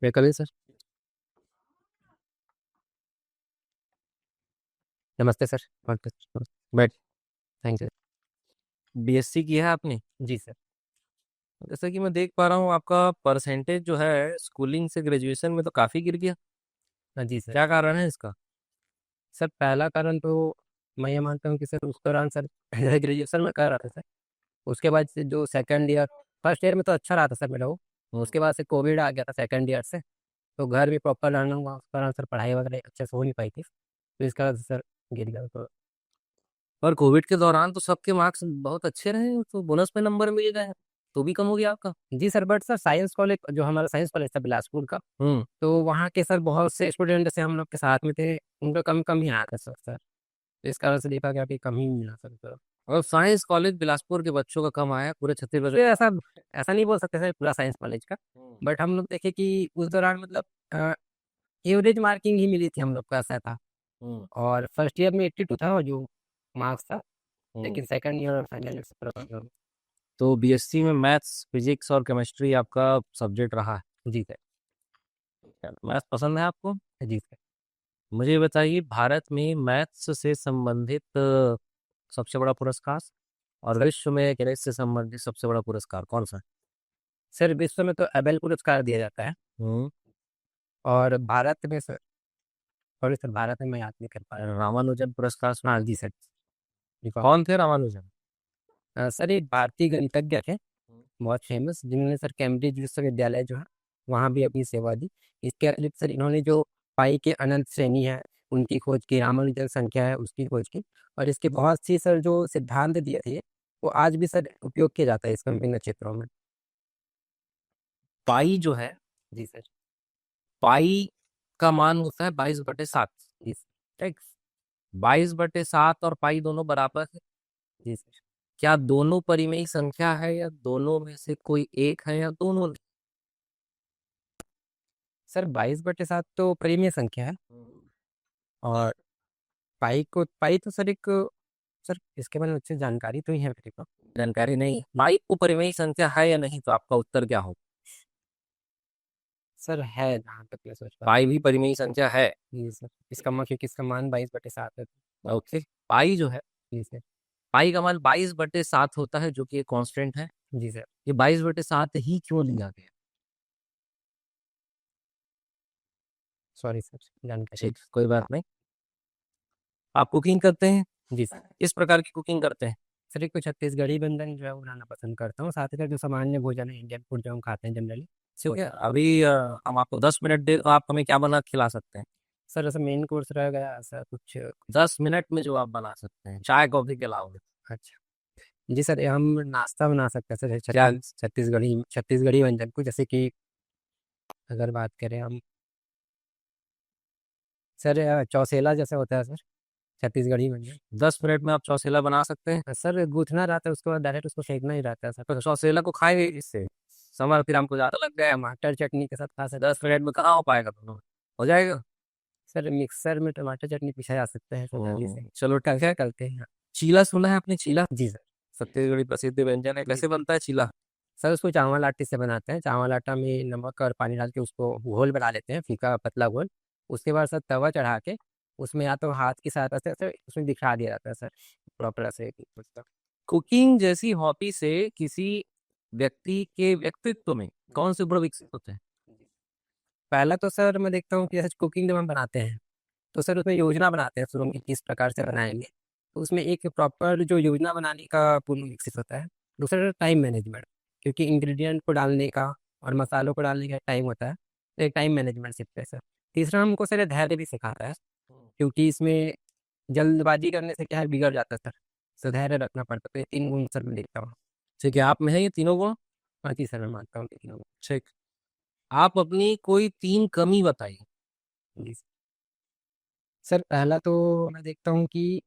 मैं कभी सर। नमस्ते सर। बैठ। Thank you. बीएससी किया है आपने? जी सर। जैसा कि मैं देख पा रहा हूँ आपका परसेंटेज जो है स्कूलिंग से ग्रेजुएशन में तो काफी गिर गया। हाँ जी सर। क्या कारण है इसका? सर पहला कारण तो मैं ये मानता हूँ कि सर उस दौरान सर ग्रेजुएशन में कर रहा था सर। उसके बाद से जो सेकंड ईयर, फर्स्ट ईयर में तो अच्छा रहा था सर मेरा वो। हम्म। उसके बाद से कोविड आ गया था सेकंड ईयर से। तो घर भी प्रॉपर रहना हुआ, उस दौरान सर पढ़ाई वगैरह अच्छे से हो नहीं पाई थी, तो इस कारण से सर गिर गया तो। पर कोविड के दौरान तो सबके मार्क्स बहुत अच्छे रहे, तो बोनस में नंबर मिल गए हैं, तो भी कम हो गया आपका। जी sir, but sir science college जो हमारा साइंस कॉलेज था बिलासपुर का, हम्म। तो वहाँ के सर बहुत से स्टूडेंट जैसे हम लोग के साथ में थे, उनका कम कम ही आया था सर। तो इस कारण से देखा गया कि कम ही मिला सर। और साइंस कॉलेज बिलासपुर के बच्चों का कम आया पूरे छत्तीसगढ़। तो ऐसा ऐसा नहीं बोल सकते सर पूरा साइंस कॉलेज का। हम्म। बट हम लोग देखे कि उस दौरान मतलब एवरेज मार्किंग ही मिली थी हम लोग का, ऐसा था। हम्म। और फर्स्ट ईयर में 82 था जो मार्क्स था। हम्म। लेकिन सेकंड ईयर और फाइनल ईयर। तो बीएससी में मैथ्स फिजिक्स और केमिस्ट्री आपका सब्जेक्ट रहा जी सर। है। मैथ्स पसंद है आपको? जी सर। मुझे ये बताइए, भारत में मैथ्स से संबंधित सबसे बड़ा पुरस्कार और विश्व में गणित से संबंधित सबसे बड़ा पुरस्कार कौन सा है? सर विश्व में तो एबेल पुरस्कार दिया जाता है। हम्म। और भारत में सर, सॉरी सर, भारत में मैं याद नहीं कर पा रहा। रामानुजन पुरस्कार सुना? हाँ जी सर। रिकॉर्ड। कौन थे रामानुजन? सर एक भारतीय गणितज्ञ थे, बहुत फेमस, जिन्होंने सर कैम्ब्रिज विश्वविद्यालय जो है वहाँ भी अपनी सेवा दी। इसके अतिरिक्त सर इन्होंने जो पाई के अनंत श्रेणी है उनकी खोज की, रामानुजन संख्या है उसकी खोज की। और इसके बहुत सी सर जो सिद्धांत दिए थे वो आज भी सर उपयोग किया जाता है इस विभिन्न क्षेत्रों में। पाई जो है, जी सर। पाई का मान होता है 22/7। जी सर। ठीक। 22/7 और पाई दोनों बराबर है। जी सर। क्या दोनों परिमेय संख्या है, या दोनों में से कोई एक है, या दोनों नहीं? सर 22/7 तो परिमेय संख्या है। हम्म। और पाई तो सर एक, सर इसके बारे में अच्छी जानकारी तो ही है मेरे को। जानकारी नहीं, पाई को परिमेय संख्या है या नहीं, तो आपका उत्तर क्या होगा? सर है जहाँ तक मैं सोच पा रहा पाई भी परिमेय संख्या है। हूँ। जी सर, क्योंकि इसका मान 22/7 है। ओके। पाई जो है, जी सर। पाई का मान 22/7 होता है, जो कि एक कांस्टेंट है। जी सर। ये 22/7 ही क्यों लिया गया? सॉरी सर, जानकारी। ठीक, कोई बात नहीं। आप कुकिंग करते हैं? जी सर। किस प्रकार की कुकिंग करते हैं? सर एक तो छत्तीसगढ़ी व्यंजन जो है वो बनाना पसंद करता हूँ, साथ ही साथ जो सामान्य भोजन है इंडियन फूड जो हम खाते हैं जनरली। ठीक है, अभी हम आपको 10 मिनट दे, तो आप हमें क्या बना के खिला सकते हैं? सर ऐसा मेन कोर्स रह गया ऐसा कुछ। 10 मिनट में जो आप बना सकते हैं, चाय कॉफी के अलावा। अच्छा। जी सर, ये हम नाश्ता बना सकते हैं सर, क्या? छत्तीसगढ़ी छत्तीसगढ़ी व्यंजन को, जैसे कि अगर बात करें हम सर, चौसेला जैसे होता है सर, छत्तीसगढ़ी व्यंजन। 10 मिनट में आप चौसेला बना सकते हैं? सर गूथना रहता है, उसके बाद डायरेक्ट उसको सेकना ही रहता है सर। तो चौसेला को खाएंगे इससे? समय फिर हमको ज्यादा लग गया। टमाटर चटनी के साथ खा सकते। 10 मिनट में कहाँ हो पाएगा दोनों? हो जाएगा। सर मिक्सर में टमाटर चटनी पिसा जा सकता है सर, जल्दी से चलो ठीक है। करते हैं। चीला सुना है आपने? चीला जी सर। छत्तीसगढ़ी प्रसिद्ध व्यंजन है। जी कैसे बनता है चीला? सर, उसको चावल आटे से बनाते हैं। चावल आटा में नमक और पानी डाल के उसको घोल बना लेते हैं, फीका पतला घोल। उसके बाद सर तवा चढ़ा के उसमें या तो हाथ की सहायता से सर उसमें दिखा दिया जाता है सर, प्रॉपर ऐसे मतलब। कुकिंग जैसी हॉबी से किसी व्यक्ति के व्यक्तित्व में कौन से गुण विकसित होते हैं? पहला तो सर मैं देखता हूँ कि जैसे कुकिंग जब हम बनाते हैं तो सर उसमें योजना बनाते हैं शुरू में किस प्रकार से बनाएंगे। तो उसमें एक प्रॉपर जो योजना बनाने का पूर्ण विकसित होता है। दूसरा टाइम मैनेजमेंट, क्योंकि इंग्रेडिएंट को डालने का और मसालों को डालने का टाइम होता है, तो एक टाइम मैनेजमेंट सीखते हैं सर। तीसरा हमको सर धैर्य भी सिखाता है, क्योंकि इसमें जल्दबाजी करने से क्या है बिगड़ जाता है सर। सो धैर्य रखना पड़ता है, तो ये 3 गुण सर मैं देखता हूँ। ठीक है, आप में है ये तीनों गुण? हाँ जी सर, मैं मानता हूँ तीनों गुण। ठीक। आप अपनी कोई 3 कमी बताइए। जी सर, पहला तो मैं देखता हूँ कि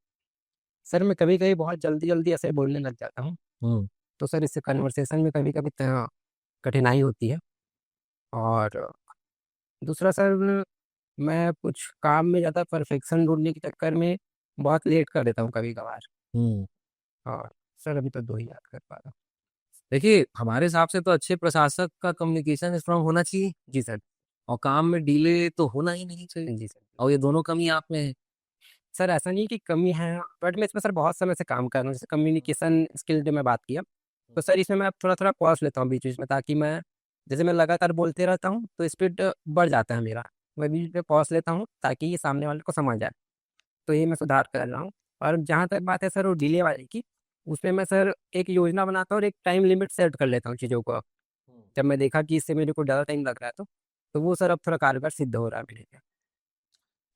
सर मैं कभी कभी बहुत जल्दी जल्दी ऐसे बोलने लग जाता हूँ। हम्म। तो सर इससे कन्वर्सेशन में कभी कभी कठिनाई होती है। और दूसरा सर, मैं कुछ काम में ज़्यादा परफेक्शन ढूंढने के चक्कर में बहुत लेट कर देता हूँ कभी कभार। हम्म। और सर अभी तो 2 ही याद कर पा रहा देखिए, हमारे हिसाब से तो अच्छे प्रशासक का कम्युनिकेशन स्ट्रांग होना चाहिए। हूँ। जी सर। और काम में डिले तो होना ही नहीं चाहिए। जी सर। और ये दोनों कमी आप में है। सर ऐसा नहीं है कि कमी है, बट मैं इसमें सर बहुत समय से काम कर रहा हूँ। जैसे कम्युनिकेशन स्किल जो मैं बात किया, तो सर इसमें मैं थोड़ा-थोड़ा पॉज़ लेता हूँ बीच-बीच में, ताकि मैं लगातार बोलते रहता हूँ तो स्पीड बढ़ जाता है मेरा। मैं बीच में पॉज़ लेता हूँ ताकि ये सामने वाले को समझ आए। तो ये मैं सुधार कर रहा हूँ। और जहाँ तक बात है सर वो डिले वाले की, उसमें मैं सर एक योजना बनाता हूँ और एक टाइम लिमिट सेट कर लेता हूँ चीज़ों को। जब मैं देखा कि इससे मेरे को ज़्यादा टाइम लग रहा है तो वो सर अब थोड़ा कारगर सिद्ध हो रहा है मेरे लिए।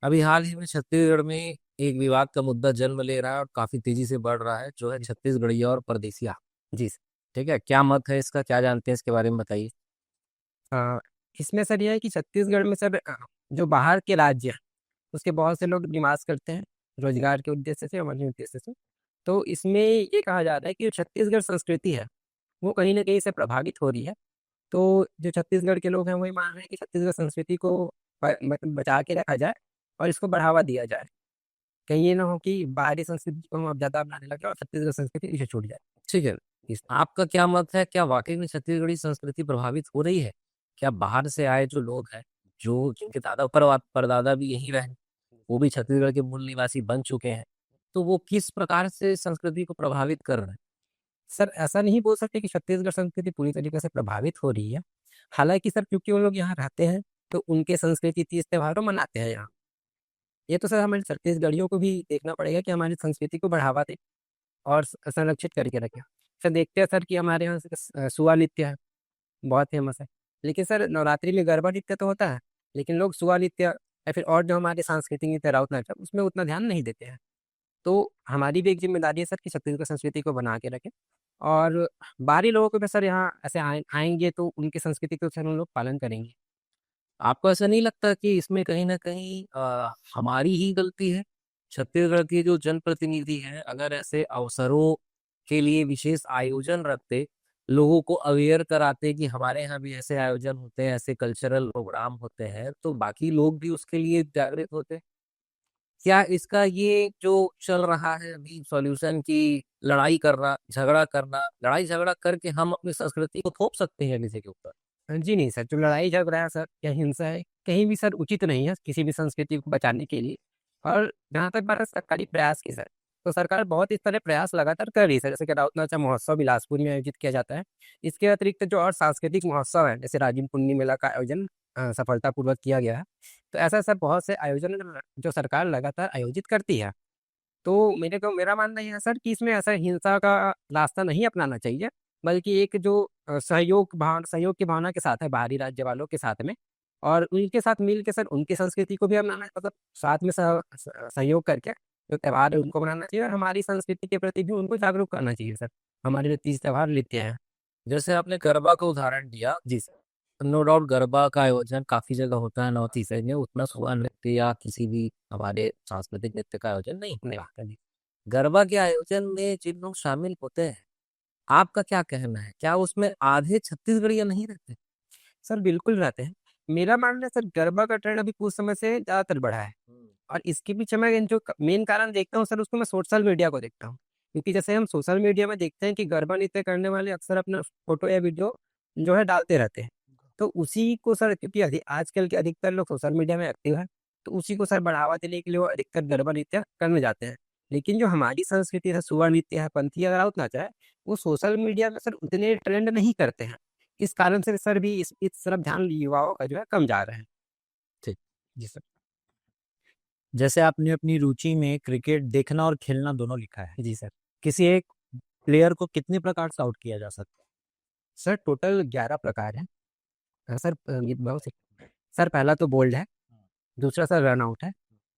अभी हाल ही में छत्तीसगढ़ में एक विवाद का मुद्दा जन्म ले रहा है और काफी तेजी से बढ़ रहा है, जो है छत्तीसगढ़िया और परदेसिया। जी सर। ठीक है, क्या मत है इसका, क्या जानते हैं इसके बारे में बताइए। अ, इसमें सर ये है कि छत्तीसगढ़ में सर जो बाहर के राज्य हैं, उसके बहुत से लोग निवास करते हैं, रोज़गार के उद्देश्य से और अन्य उद्देश्य से। तो इसमें ये कहा जाता है कि जो छत्तीसगढ़ संस्कृति है, वो कहीं न कहीं से प्रभावित हो रही है। तो जो छत्तीसगढ़ के लोग हैं, वो ये मान रहे हैं कि छत्तीसगढ़ संस्कृति को मतलब बचा के रखा जाए और इसको बढ़ावा दिया जाए। कहीं ये ना हो कि बाहरी संस्कृति को हम अब ज़्यादा अपनाने लगे और छत्तीसगढ़ संस्कृति पीछे छूट जाए। ठीक है, इस आपका क्या मत है, क्या वाकई में छत्तीसगढ़ी संस्कृति प्रभावित हो रही है? क्या बाहर से आए जो लोग हैं, जो जिनके दादा परदादा भी यहीं रहे, वो भी छत्तीसगढ़ के मूल निवासी बन चुके हैं, तो वो किस प्रकार से संस्कृति को प्रभावित कर रहे हैं? सर ऐसा नहीं बोल सकते कि छत्तीसगढ़ संस्कृति पूरी तरीके से प्रभावित हो रही है। हालाँकि सर क्योंकि वो लोग यहाँ रहते हैं, तो उनके संस्कृति तीज त्योहारों मनाते हैं यहाँ। ये तो सर हमारे छत्तीसगढ़ियों को भी देखना पड़ेगा कि हमारी संस्कृति को बढ़ावा दें और संरक्षित करके रखें। सर देखते हैं सर कि हमारे यहाँ सुआ नृत्य है, बहुत फ़ेमस है। लेकिन सर नवरात्रि में गरबा नृत्य तो होता है, लेकिन लोग सुआ नृत्य या फिर और जो हमारे सांस्कृतिक नृत्य राउत नाच है, उसमें उतना ध्यान नहीं देते हैं। तो हमारी भी एक ज़िम्मेदारी है सर कि छत्तीसगढ़ संस्कृति को बना के रखें और बाहरी लोगों को भी सर यहाँ ऐसे आएँगे तो उनकी संस्कृति को सर हम लोग पालन करेंगे। आपको ऐसा नहीं लगता कि इसमें कहीं न कहीं हमारी ही गलती है? छत्तीसगढ़ के जो जनप्रतिनिधि हैं, अगर ऐसे अवसरों के लिए विशेष आयोजन रखते, लोगों को अवेयर कराते कि हमारे यहाँ भी ऐसे आयोजन होते हैं, ऐसे कल्चरल प्रोग्राम होते हैं, तो बाकी लोग भी उसके लिए जागृत होते। क्या इसका ये जो चल रहा है अभी सॉल्यूशन की झगड़ा करना, लड़ाई-झगड़ा करके हम अपनी संस्कृति को थोप सकते हैं किसी के ऊपर? जी नहीं सर, जो लड़ाई झगड़ा है सर या हिंसा है, कहीं भी सर उचित नहीं है किसी भी संस्कृति को बचाने के लिए। और जहाँ तक बात है सरकारी प्रयास की सर, तो सरकार बहुत इस तरह प्रयास लगातार कर रही है सर, जैसे कि राउत नाचा महोत्सव बिलासपुर में आयोजित किया जाता है। इसके अतिरिक्त जो और सांस्कृतिक महोत्सव है, जैसे राजिम पुन्नी मेला का आयोजन सफलतापूर्वक किया गया है। तो ऐसा सर बहुत से आयोजन जो सरकार लगातार आयोजित करती है। तो मेरा मानना ये है सर कि इसमें ऐसा हिंसा का रास्ता नहीं अपनाना चाहिए, बल्कि एक जो सहयोग की भावना के साथ है बाहरी राज्य वालों के साथ में और उनके साथ मिल के सर उनकी संस्कृति को भी अपनाना मतलब साथ में सहयोग करके जो त्योहार है उनको मनाना चाहिए और हमारी संस्कृति के प्रति भी उनको जागरूक करना चाहिए सर। हमारे जो तीज त्योहार नृत्य हैं। जैसे आपने गरबा का उदाहरण दिया, जी सर। नो डाउट गरबा का आयोजन काफ़ी जगह होता है नॉर्थ ईस्ट साइड में, उतना सुआ नृत्य या किसी भी हमारे सांस्कृतिक नृत्य का आयोजन नहीं नहीं होता। बात है जी। गरबा के आयोजन में जिन लोग शामिल होते हैं, आपका क्या कहना है? क्या उसमें आधे छत्तीसगढ़िया नहीं रहते? सर बिल्कुल रहते हैं। मेरा मानना है सर गरबा का ट्रेंड अभी कुछ समय से ज़्यादातर बढ़ा है। और इसके पीछे मैं जो मेन कारण देखता हूँ सर उसको मैं सोशल मीडिया को देखता हूँ। क्योंकि जैसे हम सोशल मीडिया में देखते हैं कि गरबा नृत्य करने वाले अक्सर अपना फ़ोटो या वीडियो जो है डालते रहते हैं। तो उसी को सर क्योंकि आजकल के अधिकतर लोग सोशल मीडिया में एक्टिव हैं, तो उसी को सर बढ़ावा देने के लिए वो अधिकतर गरबा नृत्य करने जाते हैं। लेकिन जो हमारी संस्कृति है, सुआ नृत्य है, पंथी या राउत नाच है, वो सोशल मीडिया में सर उतने ट्रेंड नहीं करते हैं। इस कारण से सर भी इस तरफ ध्यान युवाओं का जो है कम जा रहा है। ठीक। जी सर। जैसे आपने अपनी रुचि में क्रिकेट देखना और खेलना दोनों लिखा है। जी सर। किसी एक प्लेयर को कितने प्रकार से आउट किया जा सकता है? सर टोटल 11 प्रकार हैं। सर ये बहुत से सर पहला तो बोल्ड है, दूसरा सर रन आउट है,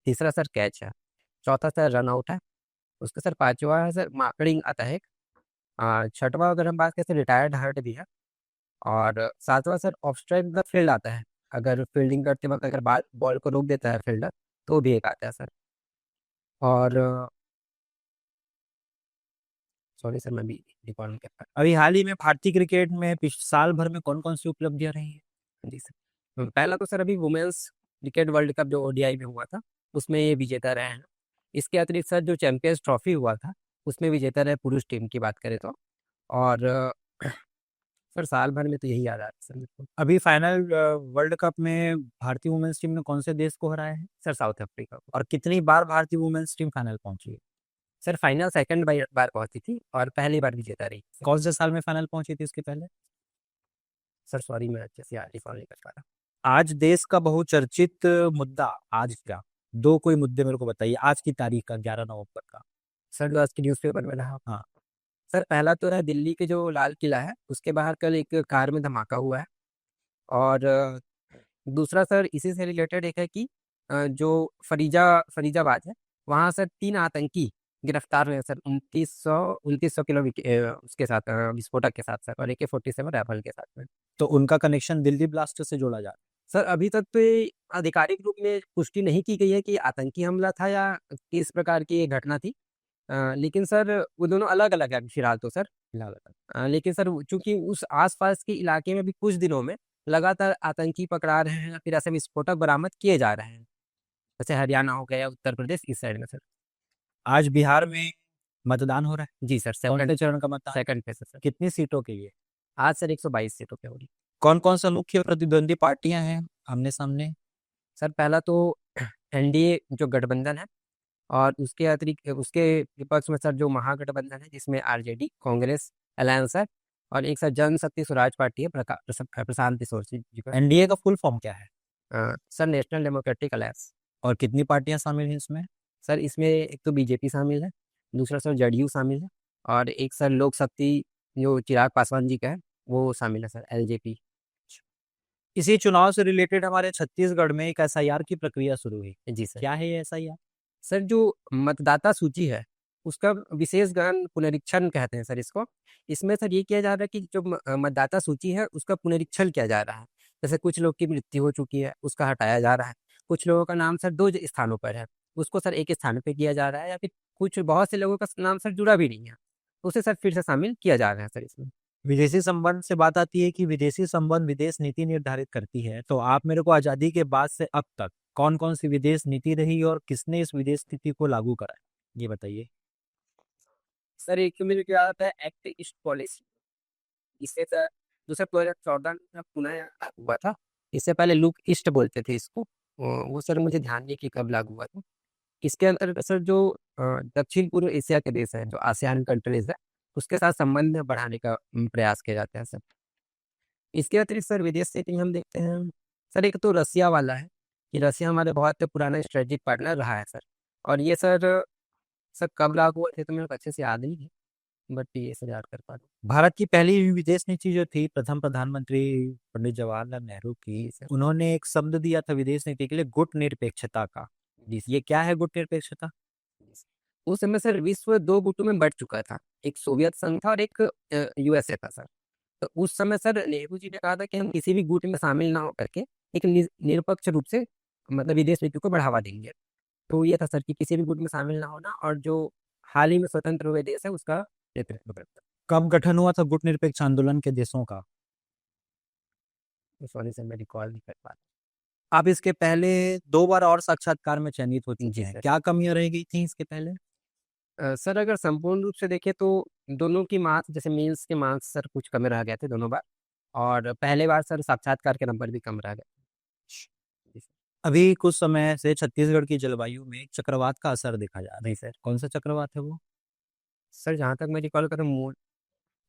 तीसरा सर कैच है, चौथा सर रन आउट है, उसका सर पाँचवा है सर मार्कडिंग आता है एक, छठवां अगर हम बात करें तो रिटायर्ड हर्ट भी है और सातवां sir of strike the field आता है। अगर फील्डिंग करते वक़्त अगर बॉल को रोक देता है फील्डर, तो भी एक आता है सर। और सॉरी सर मैं भी रिकॉर्ड नहीं कर पाया। अभी हाल ही में भारतीय क्रिकेट में साल भर में कौन-कौन सी उपलब्धियां रही हैं? जी सर। पहला तो सर अभी वुमेन्स क्रिकेट वर्ल्ड कप जो ओडीआई में हुआ था, उसमें ये विजेता रहे हैं। इसके अतिरिक्त सर जो चैंपियंस ट्रॉफी हुआ था, उसमें विजेता रहे पुरुष टीम की बात करें तो। और सर साल भर में तो यही याद आ रहा है सर मेरे को। अभी फाइनल वर्ल्ड कप में भारतीय वुमेन्स टीम ने कौन से देश को हराया है सर साउथ अफ्रीका को। और कितनी बार भारतीय वुमेन्स टीम फाइनल पहुंची है? सर फाइनल सेकंड बार पहुंची थी और पहली बार विजेता रही। कौन से साल में फाइनल पहुंची थी इसके पहले? सर सॉरी मैं अच्छे से याद रिकॉल नहीं कर पा रहा। आज देश का बहुचर्चित मुद्दा आज का 2 कोई मुद्दे मेरे को बताइए आज की तारीख का 11 नवंबर का। सर जो आज के न्यूज़पेपर में रहा। हाँ। सर पहला तो है दिल्ली के जो लाल किला है उसके बाहर कल एक कार में धमाका हुआ है। और दूसरा सर इसी से रिलेटेड एक है कि जो फरीजाबाद है वहाँ सर 3 आतंकी गिरफ्तार हुए हैं सर 2900 किलो उसके साथ विस्फोटक के साथ सर और AK-47 राइफल के साथ में। तो उनका कनेक्शन दिल्ली ब्लास्ट से जोड़ा जा रहा है। सर अभी तक तो ये आधिकारिक रूप में पुष्टि नहीं की गई है कि आतंकी हमला था या किस प्रकार की ये घटना थी। लेकिन सर वो दोनों अलग अलग है फिलहाल तो सर। लेकिन सर चूंकि उस आसपास के इलाके में भी कुछ दिनों में लगातार आतंकी पकड़ा रहे हैं या फिर ऐसे विस्फोटक बरामद किए जा रहे हैं जैसे हरियाणा हो गया उत्तर प्रदेश इस साइड में सर। आज बिहार में मतदान हो रहा है। जी सर कौन से सेकंड चरण का मतदान? सेकंड पे सर। कितनी सीटों के लिए? आज सर 122 सीटों पे होगी। कौन कौन सा मुख्य प्रतिद्वंदी पार्टियां हैं आमने सामने? सर पहला तो NDA जो गठबंधन है और उसके अतिरिक्त उसके विपक्ष में सर जो महागठबंधन है जिसमें RJD कांग्रेस अलायंस है और एक सर जनशक्ति स्वराज पार्टी है प्रशांत किशोर जी का। एनडीए का फुल फॉर्म क्या है? Sir national democratic alliance. और कितनी पार्टियां शामिल हैं इसमें? सर इसमें एक तो BJP शामिल है, दूसरा सर JDU शामिल है और एक सर लोक शक्ति जो चिराग पासवान जी का है वो शामिल है सर LJP। इसी चुनाव से रिलेटेड हमारे छत्तीसगढ़ में एक एसआईआर की प्रक्रिया शुरू हुई। जी सर। क्या है ये एसआईआर? सर जो मतदाता सूची है उसका विशेष गहन पुनरीक्षण कहते हैं सर इसको। इसमें सर ये किया जा रहा है कि जो मतदाता सूची है उसका पुनरीक्षण किया जा रहा है। जैसे कुछ लोग की मृत्यु हो चुकी है उसका हटाया जा रहा है, कुछ लोगों का नाम सर 2 स्थानों पर है उसको सर एक स्थान पे किया जा रहा है, या फिर कुछ बहुत से लोगों का नाम सर जुड़ा भी नहीं है उसे सर फिर से शामिल किया जा रहा है सर इसमें। विदेशी संबंध से बात आती है कि विदेशी संबंध विदेश नीति निर्धारित करती है, तो आप मेरे को आजादी के बाद से अब तक कौन कौन सी विदेश नीति रही और किसने इस विदेश नीति को लागू करा है ये बताइए। सर एक तो मुझे क्या आता है एक्ट ईस्ट पॉलिसी, इससे सर दूसरा 2014 में पुनः लागू हुआ था। इससे पहले लुक ईस्ट बोलते थे इसको। वो सर मुझे ध्यान नहीं कि कब लागू हुआ था। इसके अंतर्गत सर जो दक्षिण पूर्व एशिया के देश हैं जो आसियान कंट्रीज है उसके साथ संबंध बढ़ाने का प्रयास किया जाता है सर। इसके अतिरिक्त सर विदेश नीति में हम देखते हैं सर एक तो रसिया वाला है कि रसिया हमारे बहुत पुराना स्ट्रेटेजिक पार्टनर रहा है सर। और ये सर कब लागू हुए थे तो मेरे को अच्छे से याद नहीं है, बट ये सर याद कर पा रहा हूँ। भारत की पहली विदेश नीति जो थी प्रथम प्रधानमंत्री पंडित जवाहरलाल नेहरू की, उन्होंने एक शब्द दिया था विदेश नीति के लिए गुट निरपेक्षता का। ये क्या है गुट निरपेक्षता? उस समय सर विश्व 2 गुटों में बढ़ चुका था, एक सोवियत संघ था और एक USA था सर। तो उस समय सर नेहरू जी ने कहा था कि हम किसी भी गुट में शामिल ना होकर के एक निरपेक्ष रूप से मतलब विदेश नीति को बढ़ावा देंगे। तो ये था सर कि किसी भी गुट में शामिल ना होना और जो हाल ही में स्वतंत्र हुए देश है उसका नेतृत्व करता। कब गठन हुआ था गुट निरपेक्ष आंदोलन के देशों का? सॉरी सर मैं रिकॉल नहीं कर पा रहा। आप इसके पहले 2 बार और साक्षात्कार में चयनित हो चुके जी हैं, सर। क्या कमियां रह गई थी इसके पहले? सर अगर संपूर्ण रूप से देखें तो दोनों की मार्क्स जैसे मेंस के मार्क्स सर कुछ कम रह गए थे दोनों बार, और पहले बार सर साक्षात्कार के नंबर भी कम रह गए। जी सर। अभी कुछ समय से छत्तीसगढ़ की जलवायु में एक चक्रवात का असर देखा जा रहा है। नहीं सर। कौन सा चक्रवात है वो? सर जहाँ तक मैं रिकॉल करूँ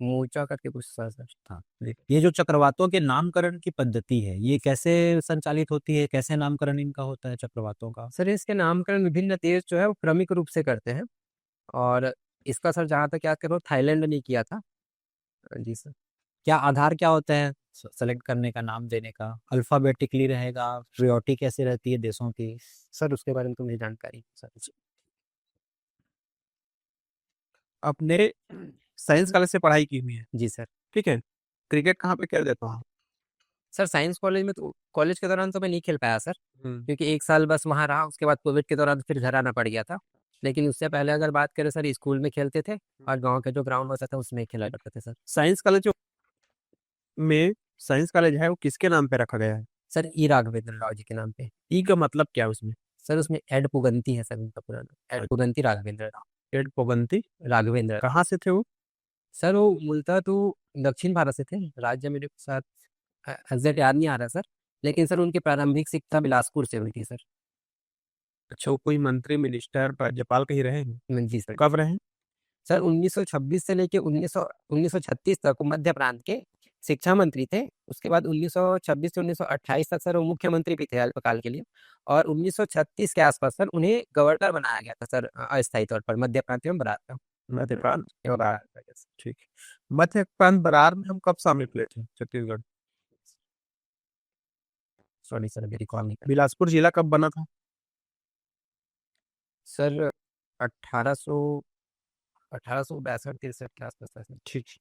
मोर्चा करके कुछ सर हाँ, ये जो चक्रवातों के नामकरण की पद्धति है ये कैसे संचालित होती है, कैसे नामकरण इनका होता है चक्रवातों का? सर इसके नामकरण विभिन्न देश जो है वो क्रमिक रूप से करते हैं, और इसका सर जहाँ तक याद करो थाईलैंड ने किया था। जी सर। क्या आधार क्या होता है सेलेक्ट करने का, नाम देने का? अल्फाबेटिकली रहेगा, प्रियोरिटी कैसे रहती है देशों की? सर उसके बारे में तो मुझे जानकारी सर। अपने साइंस कॉलेज से पढ़ाई की हुई है, जी सर। ठीक है। क्रिकेट कहाँ पे कर देता हूँ? सर साइंस कॉलेज में तो कॉलेज के दौरान तो मैं नहीं खेल पाया सर, हम्म, क्योंकि एक साल बस वहाँ रहा, उसके बाद कोविड के दौरान फिर घर आना पड़ गया था। लेकिन उससे पहले अगर बात करें सर स्कूल में खेलते थे और गांव के जो ग्राउंड होता था उसमें खेला करते थे सर। साइंस कॉलेज में साइंस कॉलेज है वो किसके नाम पे रखा गया है? सर ई राघवेंद्र राव जी के नाम पे। ई का मतलब क्या है उसमें? सर उसमें एड पुगंती है सर उनका पूरा नाम, एड पुगंती राघवेंद्र राव। एड पोगंती। राघवेंद्र कहाँ से थे वो? सर वो मूलतः तो दक्षिण भारत से थे, राज्य मेरे साथ एग्जैक्ट याद नहीं आ रहा सर, लेकिन सर उनकी प्रारंभिक शिक्षा बिलासपुर से हुई थी सर। अच्छा, वो कोई मंत्री, मिनिस्टर, राज्यपाल कहीं रहे हैं? जी सर। कब रहे हैं? सर 1926 से लेके 1936 तक वो मध्य प्रांत के शिक्षा मंत्री थे। उसके बाद 1926 से 1928 तक सर वो मुख्यमंत्री भी थे अल्पकाल के लिए, और 1936 के आसपास सर उन्हें गवर्नर बनाया गया था सर, अस्थायी तौर पर मध्य प्रांत एवं बरार का। मध्य प्रांत एवं बरार का, yes। ठीक है। मध्य प्रांत बरार में हम कब शामिल हुए थे छत्तीसगढ़? सॉरी सर, अभी रिकॉल नहीं कर बिलासपुर जिला कब बना था? सर 1862 के आसपास था सर। ठीक है।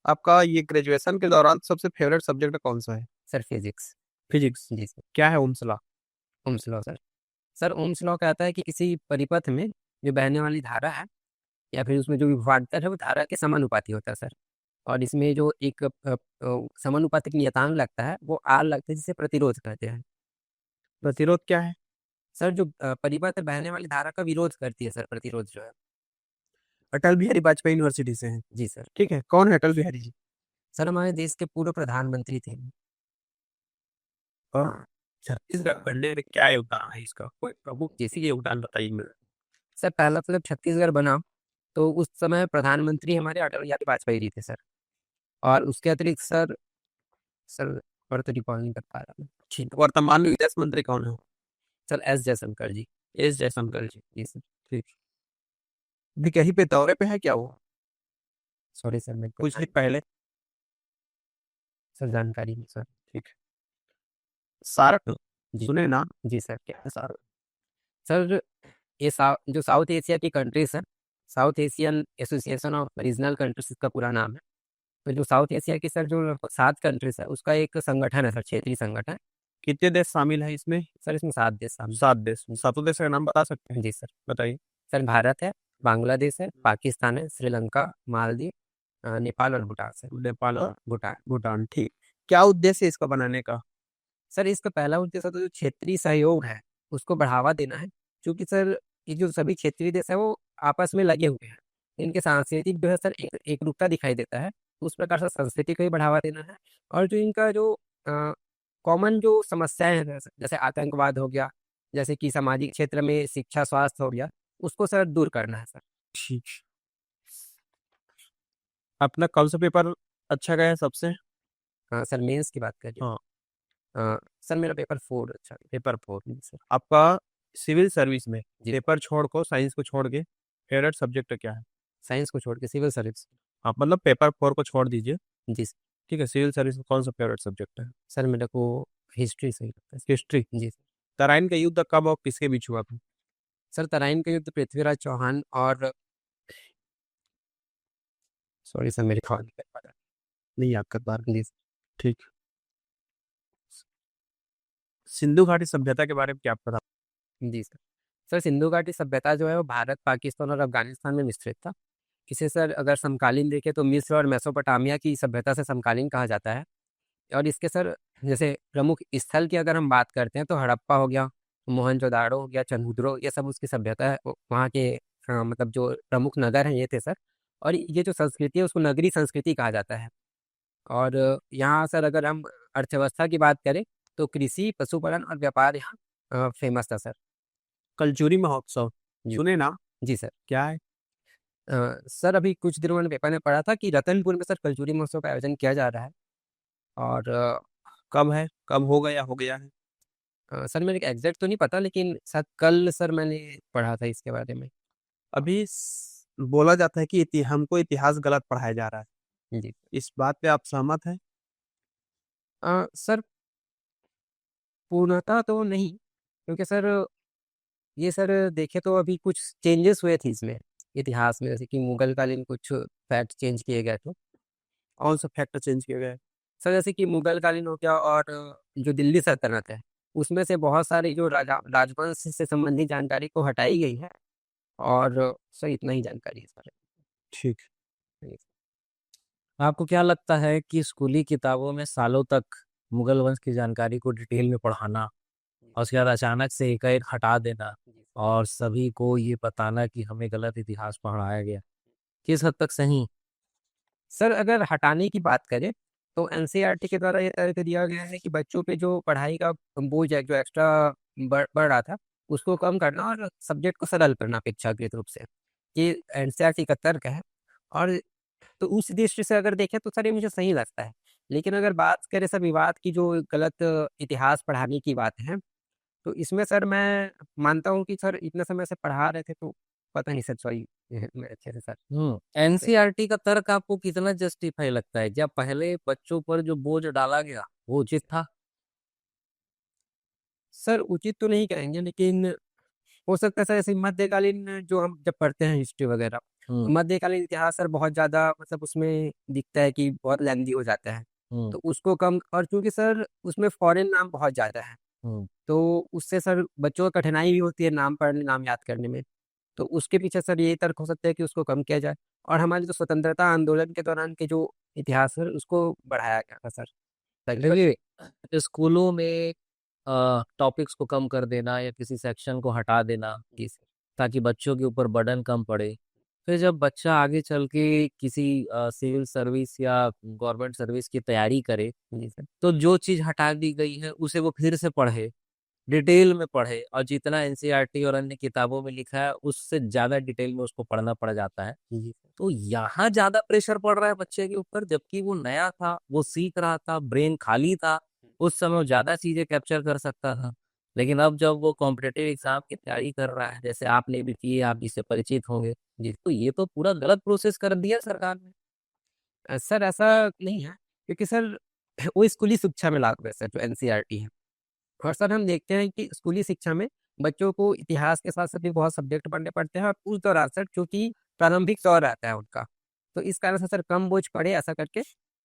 आपका ये ग्रेजुएशन के दौरान सबसे फेवरेट सब्जेक्ट कौन सा है? Sir physics. फिजिक्स। जी सर। क्या है Ohm's law? Ohm's law sir. Sir Ohm's law कहता है कि किसी परिपथ में जो बहने वाली धारा है या फिर उसमें जो विभवांतर है वो धारा के समानुपाती होता है सर। और इसमें जो एक समानुपातिक नियतांक लगता है वो आर लगता है, जिसे प्रतिरोध कहते हैं। प्रतिरोध क्या है? सर जो परिपथ में बहने वाली धारा का विरोध करती है सर, प्रतिरोध जो है। अटल बिहारी वाजपेयी यूनिवर्सिटी से हैं। जी सर। ठीक है, कौन है अटल बिहारी जी? सर हमारे देश के पूर्व प्रधानमंत्री थे। और छत्तीसगढ़ बनने में क्या योगदान है इसका? कोई प्रमुख जैसी योगदान बताइए मेरे। सर पहला तो जब छत्तीसगढ़ बना तो उस समय प्रधानमंत्री हमारे अटल बिहारी वाजपेयी जी थे सर। और उसके अतिरिक्त सर, सर और तो रिकॉल नहीं कर पा रहा मैं। ठीक, वर्तमान विदेश मंत्री कौन है? सर एस जयशंकर जी। एस जयशंकर जी। जी सर। ठीक। अभी कहीं पे दौरे पे है क्या वो? सॉरी सर, मैं कुछ दिन पहले। सर जानकारी नहीं सर। ठीक है। सार्क जी। सुने ना? जी सर। क्या है सार्क? सर ये जो साउथ एशिया की कंट्रीज है, south Asian association of regional countries इसका पूरा नाम है। तो जो साउथ एशिया की सर जो 7 कंट्रीज है उसका एक संगठन है सर, क्षेत्रीय संगठन। कितने देश शामिल है इसमें? सर इसमें 7 देश शामिल 7 देश। 7 देश का नाम बता सकते हैं। हैं? जी सर। बताइए। सर भारत है, बांग्लादेश है, पाकिस्तान है, श्रीलंका, मालदीव, नेपाल और भूटान सर। नेपाल और भूटान। भूटान। ठीक। क्या उद्देश्य है इसका बनाने का? सर इसका पहला उद्देश्य तो जो क्षेत्रीय सहयोग है उसको बढ़ावा देना है, क्योंकि सर ये जो सभी क्षेत्रीय देश है वो आपस में लगे हुए हैं। इनके सांस्कृतिक जो है सर एक रूपता दिखाई देता है, तो उस प्रकार से संस्कृति को भी बढ़ावा देना है। और जो इनका जो कॉमन जो समस्याएं हैं जैसे आतंकवाद हो गया, जैसे कि सामाजिक क्षेत्र में शिक्षा स्वास्थ्य हो गया, उसको सर दूर करना है सर। ठीक। अपना कौन सा पेपर अच्छा गया सबसे? सर मेंस की बात करिए। हाँ। सर मेरा पेपर 4 अच्छा गया। पेपर 4। जी सर। आपका सिविल सर्विस में जी। पेपर छोड़ को, साइंस को छोड़ के फेवरेट सब्जेक्ट क्या है? साइंस को छोड़ के सिविल सर्विस। आप मतलब पेपर 4 को छोड़ दीजिए। जी सर। ठीक है, सिविल सर्विस में कौन सा फेवरेट सब्जेक्ट है? सर मेरे को हिस्ट्री सही लगता है। हिस्ट्री। जी सर। तराइन का युद्ध कब और किसके बीच हुआ था? सर तराइन का युद्ध पृथ्वीराज चौहान और, सॉरी सर मेरे ख्याल नहीं कर पा रहा। नहीं याद कर पा रहे? जी सर। ठीक। सिंधु घाटी सभ्यता के बारे में क्या पता? जी सर। सर सिंधु घाटी सभ्यता जो है वो भारत, पाकिस्तान और अफगानिस्तान में मिश्रित था। इसे सर अगर समकालीन देखें तो मिस्र और मेसोपोटामिया की सभ्यता से समकालीन कहा जाता है। और इसके सर जैसे प्रमुख स्थल की अगर हम बात करते हैं तो हड़प्पा हो गया, मोहनजोदाड़ो हो गया, चंद्रो, ये सब उसकी सभ्यता है। वहाँ के मतलब जो प्रमुख नगर हैं ये थे सर। और ये जो संस्कृति है उसको नगरी संस्कृति कहा जाता है। और यहाँ सर अगर हम अर्थव्यवस्था की बात करें तो कृषि, पशुपालन और व्यापार यहाँ फेमस था सर। कलचुरी महोत्सव जी। सुने ना? जी सर। क्या है? सर अभी कुछ दिनों मैंने पेपर में पढ़ा था कि रतनपुर में सर कलचुरी महोत्सव का आयोजन किया जा रहा है। और कब है, कब होगा या हो गया है? सर मेरे एग्जैक्ट तो नहीं पता, लेकिन शायद कल सर मैंने पढ़ा था इसके बारे में। अभी बोला जाता है कि हमको इतिहास गलत पढ़ाया जा रहा है। जी। इस बात पे आप सहमत हैं? सर पूर्णतः तो नहीं, क्योंकि सर ये सर देखे तो अभी कुछ चेंजेस हुए थे इसमें इतिहास में, जैसे कि मुगल कालीन कुछ फैक्ट चेंज किए गए थे। कौन सा फैक्टर चेंज किया गया है? सर जैसे कि मुगल कालीन हो गया, और जो दिल्ली सल्तनत है उसमें से बहुत सारी जो राजवंश से संबंधित जानकारी को हटाई गई है। और सर इतना ही जानकारी है सर। ठीक। आपको क्या लगता है कि स्कूली किताबों में सालों तक मुगल वंश की जानकारी को डिटेल में पढ़ाना और उसके बाद अचानक से एकाएक हटा देना और सभी को ये बताना कि हमें गलत इतिहास पढ़ाया गया, किस हद तक सही? सर अगर हटाने की बात करें तो एनसीईआरटी के द्वारा ये तय कर दिया गया है कि बच्चों पे जो पढ़ाई का बोझ है जो एक्स्ट्रा बढ़ रहा था उसको कम करना और सब्जेक्ट को सरल करना अपेक्षाकृत रूप से, ये एनसीईआरटी का तर्क है। और तो उस दृष्टि से अगर देखें तो सर ये मुझे सही लगता है। लेकिन अगर बात करें सर विवाद की जो गलत इतिहास पढ़ाने की बात है, तो इसमें सर मैं मानता हूँ कि सर इतने समय से पढ़ा रहे थे तो पता नहीं सर, सॉरी मैं अच्छे से सर। एनसीईआरटी का तर्क आपको कितना जस्टिफाई लगता है? क्या पहले बच्चों पर जो बोझ डाला गया वो उचित था? सर उचित तो नहीं कहेंगे, लेकिन हो सकता है सर ऐसे मध्यकालीन जो हम जब पढ़ते हैं हिस्ट्री वगैरह, तो हम्म मध्यकालीन इतिहास सर बहुत ज़्यादा मतलब उसमें दिखता है कि बहुत लेंदी हो जाता है। हम्म तो उसको कम, और चूंकि सर उसमें फॉरेन नाम बहुत ज़्यादा है, हम्म तो उससे सर बच्चों को कठिनाई भी होती है नाम पढ़ने नाम याद करने में। तो उसके पीछे सर यही तर्क हो सकता है कि उसको कम किया जाए और हमारे जो स्वतंत्रता आंदोलन के दौरान के जो इतिहास है उसको बढ़ाया गया था सर, ताकि देखिए, स्कूलों में टॉपिक्स को कम कर देना या किसी सेक्शन को हटा देना जी सर। ताकि बच्चों के ऊपर बर्डन कम पड़े। फिर जब बच्चा आगे चल के किसी सिविल सर्विस या गवर्नमेंट सर्विस की तैयारी करे, जी सर। तो जो चीज़ हटा दी गई है उसे वो फिर से पढ़े, डिटेल में पढ़े, और जितना एनसीईआरटी और अन्य किताबों में लिखा है उससे ज़्यादा डिटेल में उसको पढ़ना पड़ जाता है। जी सर। तो यहाँ ज़्यादा प्रेशर पड़ रहा है बच्चे के ऊपर, जबकि वो नया था, वो सीख रहा था, ब्रेन खाली था, उस समय वो ज़्यादा चीज़ें कैप्चर कर सकता था। लेकिन अब जब वो कॉम्पिटिटिव एग्जाम की तैयारी कर रहा है, जैसे आपने भी की है, आप इससे परिचित होंगे, जी तो ये तो पूरा गलत प्रोसेस कर दिया सरकार ने। सर ऐसा नहीं है, क्योंकि सर वो स्कूली शिक्षा में लागू है सर जो एनसीईआरटी है। और सर हम देखते हैं कि स्कूली शिक्षा में बच्चों को इतिहास के साथ साथ भी बहुत सब्जेक्ट पढ़ने पड़ते हैं और उस दौरान सर चूंकि प्रारंभिक दौर रहता है उनका, तो इस कारण से सर कम बोझ पड़े ऐसा करके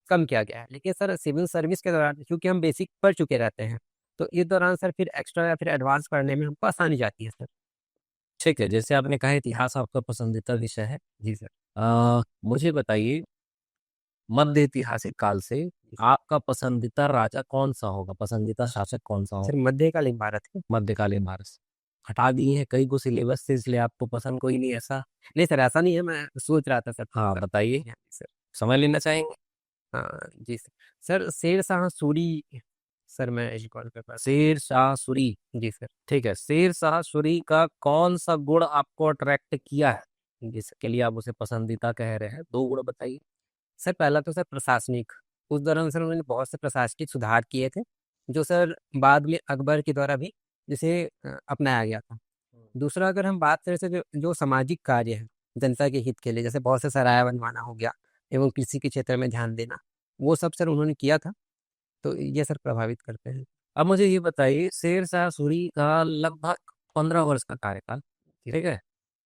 कम किया गया है। लेकिन सर सिविल सर्विस के दौरान चूंकि हम बेसिक पढ़ चुके रहते हैं, तो इस दौरान सर फिर एक्स्ट्रा या फिर एडवांस पढ़ने में हमको आसानी जाती है सर। ठीक है, जैसे आपने कहा इतिहास आपका पसंदीदा विषय है। जी सर। मुझे बताइए, मध्य ऐतिहासिक काल से आपका पसंदीदा राजा कौन सा होगा, पसंदीदा शासक कौन सा सर होगा मध्यकालीन भारत है। मध्यकालीन भारत से? हटा दिए हैं कई को सिलेबस से, इसलिए आपको पसंद कोई नहीं ऐसा? नहीं सर ऐसा नहीं है, मैं सोच रहा था सर। हाँ बताइए, जी सर। समय लेना चाहेंगे? हाँ जी sir. Sir Sher Shah Suri, sir मैं रिकॉल कर पाता। शेर शाह सूरी। जी सर। ठीक है, शेर शाह सूरी का कौन सा गुण आपको अट्रैक्ट किया है जिसके लिए आप उसे पसंदीदा कह रहे हैं? दो गुण बताइए। सर पहला तो सर प्रशासनिक, उस दौरान सर उन्होंने बहुत से प्रशासनिक सुधार किए थे जो सर बाद में अकबर के द्वारा भी जिसे अपनाया गया था। दूसरा अगर हम बात करें सर जो सामाजिक कार्य है जनता के हित के लिए, जैसे बहुत से सराय बनवाना हो गया एवं कृषि के क्षेत्र में ध्यान देना, वो सब सर उन्होंने किया था। तो ये सर प्रभावित करते हैं। अब मुझे ये बताइए, शेर शाह सूरी का लगभग 15 वर्ष का कार्यकाल, ठीक है,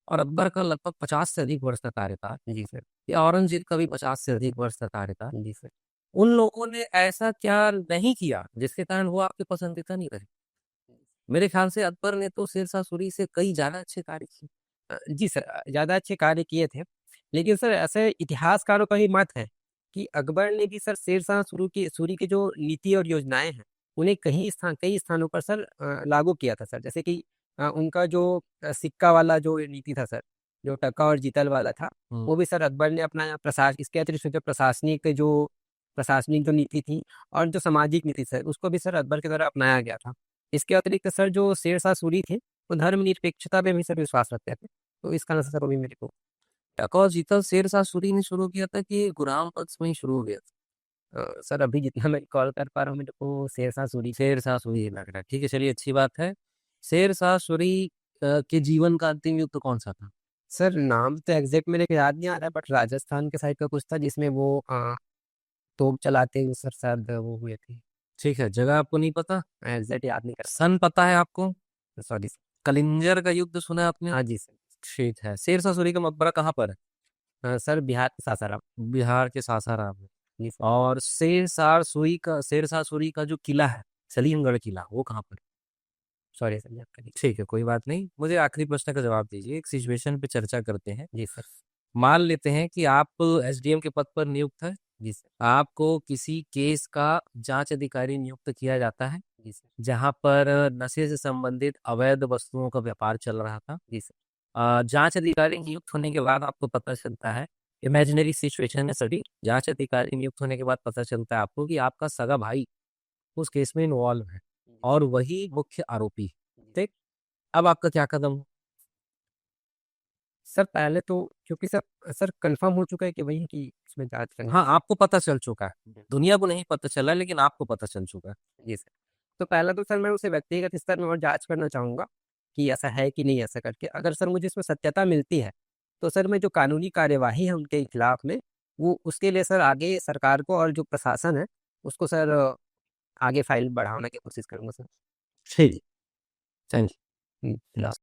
और अकबर का लगभग 50 से अधिक वर्ष का कार्यकाल, जी सर। या औरंगजेब का भी 50 से अधिक वर्ष का कार्यकाल, जी सर। उन लोगों ने ऐसा क्या नहीं किया जिसके कारण वो आपके पसंदीदा नहीं रहे? मेरे ख्याल से अकबर ने तो शेर शाह सूरी से कई ज्यादा अच्छे कार्य किए। जी सर, ज़्यादा अच्छे कार्य किए थे। लेकिन सर ऐसे इतिहासकारों का ही मत है कि अकबर ने भी सर शेरशाह सूरी की जो नीति और योजनाएँ हैं, उन्हें कई स्थानों पर सर लागू किया था सर। जैसे कि उनका जो सिक्का वाला जो नीति था सर, जो टका और जितल वाला था, हम्म वो भी सर अकबर ने अपनाया। इसके अतिरिक्त जो प्रशासनिक जो नीति थी और जो सामाजिक नीति सर, उसको भी सर अकबर के द्वारा अपनाया गया था। इसके अतिरिक्त सर जो शेरशाह सूरी थे, वो धर्मनिरपेक्षता में भी सर विश्वास रखते थे। तो इस कारण से सर वो भी मेरे को टका और जीतल शेर शाह सूरी ने शुरू किया था कि गुलाम पक्ष में ही शुरू हो गया था? सर अभी जितना मैं रिकॉल कर पा रहा हूँ मेरे को शेरशाह सूरी। शेर शाह सूरी लग रहा है। ठीक है, चलिए, अच्छी बात है। शेर शाह सूरी के जीवन का अंतिम युद्ध कौन सा था? सर नाम तो एग्जैक्ट मेरे को याद नहीं आ रहा है, बट राजस्थान के साइड का कुछ था जिसमें वो तोप चलाते हुए सर शायद वो हुए थे। ठीक है, जगह आपको नहीं पता? एग्जैक्ट याद नहीं कर सन पता है आपको? Sorry sir. कलिंजर का युद्ध सुना है आपने? हाँ जी सर। ठीक है, शेर शाह सूरी का मकबरा कहाँ पर है? सर बिहार के सासाराम। बिहार के सासाराम में। जी सर। और शेर शाह सूरी का जो किला है, सलीमगढ़ किला, वो कहाँ पर है? सॉरी सर, याद करिए। ठीक है, कोई बात नहीं। मुझे आखिरी प्रश्न का जवाब दीजिए, एक सिचुएशन पे चर्चा करते हैं। जी सर। मान लेते हैं कि आप एसडीएम के पद पर नियुक्त है, जी सर। आपको किसी केस का जांच अधिकारी नियुक्त किया जाता है जी सर। जहां पर नशे से संबंधित अवैध वस्तुओं का व्यापार चल रहा था। जी सर। जांच अधिकारी नियुक्त होने के बाद आपको पता चलता है इमेजिनरी सिचुएशन है सभी। जांच अधिकारी नियुक्त होने के बाद पता चलता है आपको कि आपका सगा भाई उस केस में इन्वॉल्व है और वही मुख्य आरोपी है। ठीक, अब आपका क्या कदम हो? सर पहले तो क्योंकि सर कंफर्म हो चुका है कि वही कि इसमें जांच करनी हाँ, आपको पता चल चुका है, दुनिया को नहीं पता चला लेकिन आपको पता चल चुका है। जी सर। तो पहला तो सर मैं उसे व्यक्तिगत स्तर में और जांच करना चाहूँगा कि ऐसा है कि नहीं ऐसा करके। अगर सर मुझे इसमें सत्यता मिलती है, तो सर मैं जो कानूनी कार्यवाही है उनके खिलाफ में, वो उसके लिए सर आगे सरकार को और जो प्रशासन है, उसको सर आगे फाइल बढ़ाने की कोशिश करूँगा सर। ठीक, थैंक यू। लास्ट